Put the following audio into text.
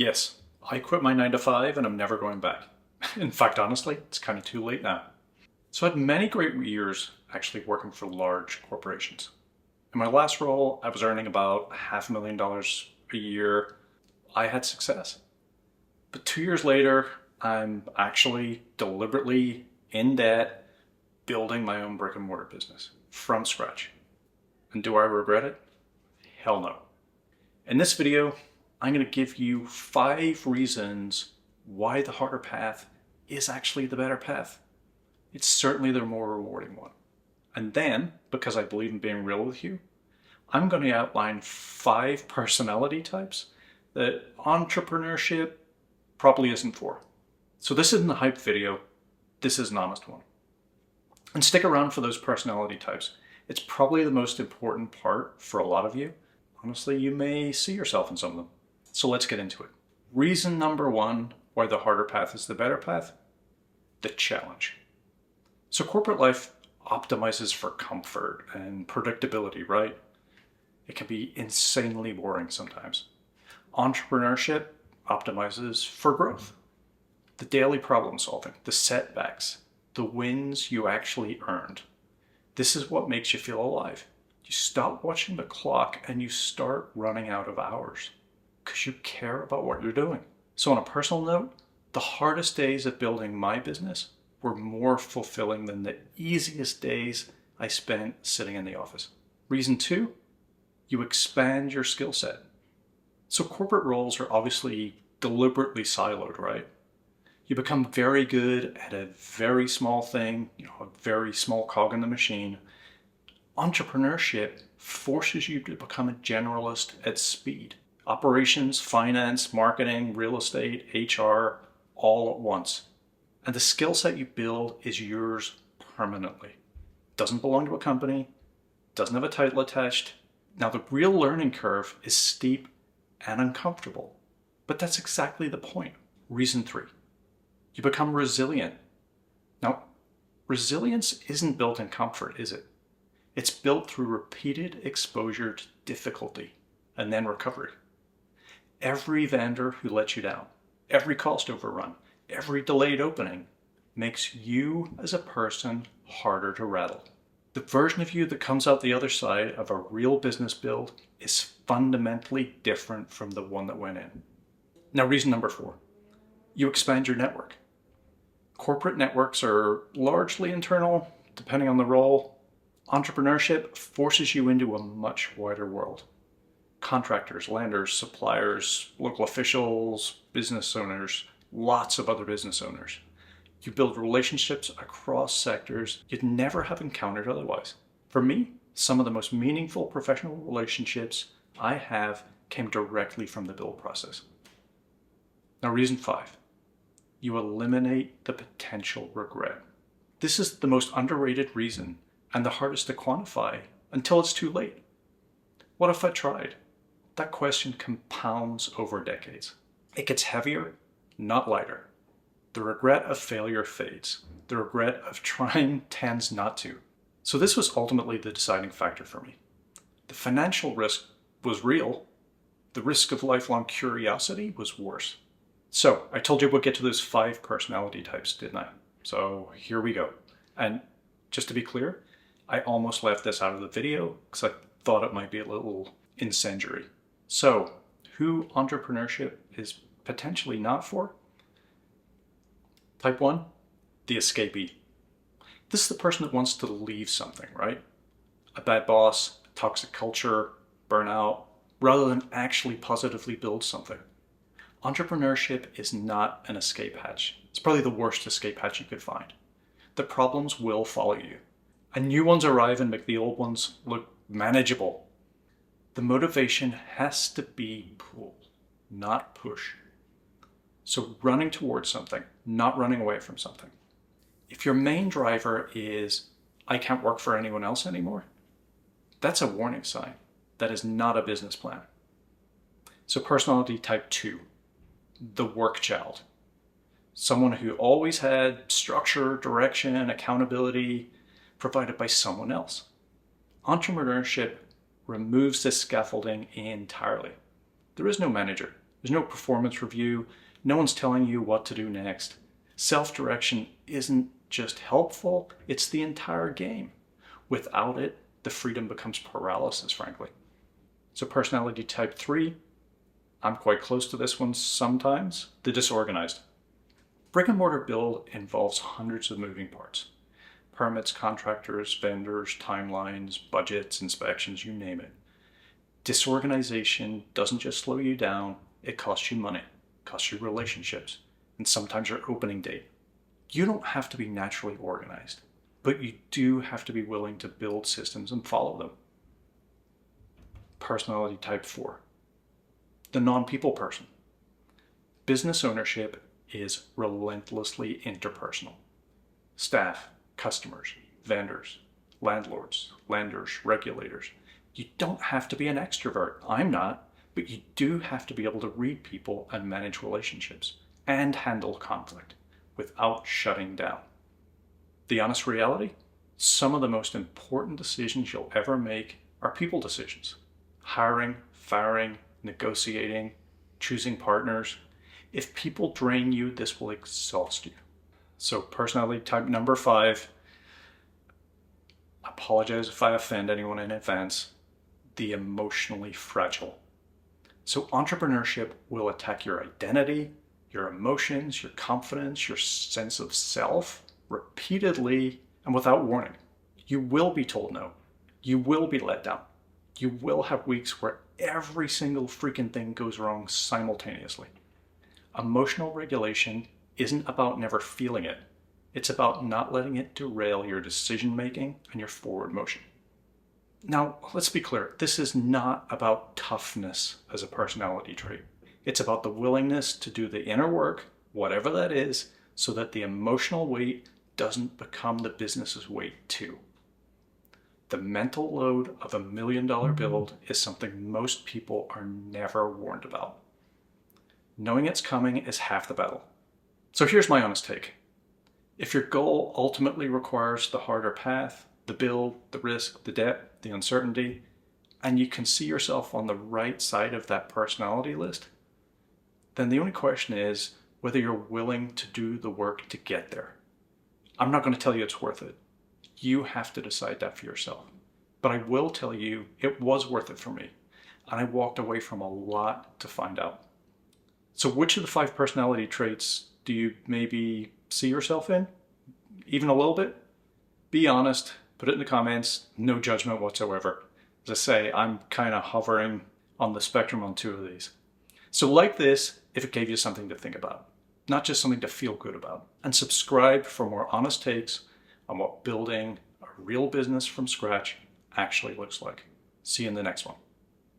Yes, I quit my 9 to 5 and I'm never going back. In fact, honestly, it's kind of too late now. So I had many great years actually working for large corporations. In my last role, I was earning about $500,000 a year. I had success. But 2 years later, I'm actually deliberately in debt building my own brick and mortar business from scratch. And do I regret it? Hell no. In this video, I'm going to give you 5 reasons why the harder path is actually the better path. It's certainly the more rewarding one. And then, because I believe in being real with you, I'm going to outline 5 personality types that entrepreneurship probably isn't for. So this isn't a hype video, this is an honest one. And stick around for those personality types. It's probably the most important part for a lot of you. Honestly, you may see yourself in some of them. So let's get into it. Reason number 1 why the harder path is the better path: the challenge. So corporate life optimizes for comfort and predictability, right? It can be insanely boring sometimes. Entrepreneurship optimizes for growth. The daily problem solving, the setbacks, the wins you actually earned. This is what makes you feel alive. You stop watching the clock and you start running out of hours because you care about what you're doing. So on a personal note, the hardest days of building my business were more fulfilling than the easiest days I spent sitting in the office. Reason 2, you expand your skill set. So corporate roles are obviously deliberately siloed, right? You become very good at a very small thing, a very small cog in the machine. Entrepreneurship forces you to become a generalist at speed. Operations, finance, marketing, real estate, HR, all at once. And the skill set you build is yours permanently. Doesn't belong to a company, doesn't have a title attached. Now the real learning curve is steep and uncomfortable, but that's exactly the point. Reason 3, you become resilient. Now, resilience isn't built in comfort, is it? It's built through repeated exposure to difficulty and then recovery. Every vendor who lets you down, every cost overrun, every delayed opening makes you as a person harder to rattle. The version of you that comes out the other side of a real business build is fundamentally different from the one that went in. Now, reason number 4, you expand your network. Corporate networks are largely internal, depending on the role. Entrepreneurship forces you into a much wider world. Contractors, lenders, suppliers, local officials, business owners, lots of other business owners. You build relationships across sectors you'd never have encountered otherwise. For me, some of the most meaningful professional relationships I have came directly from the build process. Now, reason 5, you eliminate the potential regret. This is the most underrated reason and the hardest to quantify until it's too late. What if I tried? That question compounds over decades. It gets heavier, not lighter. The regret of failure fades. The regret of trying tends not to. So this was ultimately the deciding factor for me. The financial risk was real. The risk of lifelong curiosity was worse. So I told you we'll get to those 5 personality types, didn't I? So here we go. And just to be clear, I almost left this out of the video because I thought it might be a little incendiary. So who entrepreneurship is potentially not for? Type 1, the escapee. This is the person that wants to leave something, right? A bad boss, toxic culture, burnout, rather than actually positively build something. Entrepreneurship is not an escape hatch. It's probably the worst escape hatch you could find. The problems will follow you, and new ones arrive and make the old ones look manageable. The motivation has to be pull, not push. So running towards something, not running away from something. If your main driver is, I can't work for anyone else anymore, that's a warning sign. That is not a business plan. So personality type 2, the work child. Someone who always had structure, direction, accountability provided by someone else. Entrepreneurship removes this scaffolding entirely. There is no manager. There's no performance review. No one's telling you what to do next. Self-direction isn't just helpful, it's the entire game. Without it, the freedom becomes paralysis, frankly. So personality type 3, I'm quite close to this one sometimes, the disorganized. Brick and mortar build involves hundreds of moving parts. Permits, contractors, vendors, timelines, budgets, inspections, you name it. Disorganization doesn't just slow you down, it costs you money, costs you relationships, and sometimes your opening date. You don't have to be naturally organized, but you do have to be willing to build systems and follow them. Personality type 4, the non-people person. Business ownership is relentlessly interpersonal. Staff, customers, vendors, landlords, lenders, regulators. You don't have to be an extrovert. I'm not, but you do have to be able to read people and manage relationships and handle conflict without shutting down. The honest reality? Some of the most important decisions you'll ever make are people decisions. Hiring, firing, negotiating, choosing partners. If people drain you, this will exhaust you. So personality type number 5, I apologize if I offend anyone in advance, the emotionally fragile. So entrepreneurship will attack your identity, your emotions, your confidence, your sense of self repeatedly and without warning. You will be told no. You will be let down. You will have weeks where every single freaking thing goes wrong simultaneously. Emotional regulation isn't about never feeling it. It's about not letting it derail your decision making and your forward motion. Now, let's be clear. This is not about toughness as a personality trait. It's about the willingness to do the inner work, whatever that is, so that the emotional weight doesn't become the business's weight too. The mental load of $1 million build is something most people are never warned about. Knowing it's coming is half the battle. So here's my honest take. If your goal ultimately requires the harder path, the build, the risk, the debt, the uncertainty, and you can see yourself on the right side of that personality list, then the only question is whether you're willing to do the work to get there. I'm not going to tell you it's worth it. You have to decide that for yourself. But I will tell you it was worth it for me, and I walked away from a lot to find out. So which of the 5 personality traits do you maybe see yourself in? Even a little bit? Be honest, put it in the comments, no judgment whatsoever. As I say, I'm kind of hovering on the spectrum on 2 of these. So like this if it gave you something to think about, not just something to feel good about. And subscribe for more honest takes on what building a real business from scratch actually looks like. See you in the next one.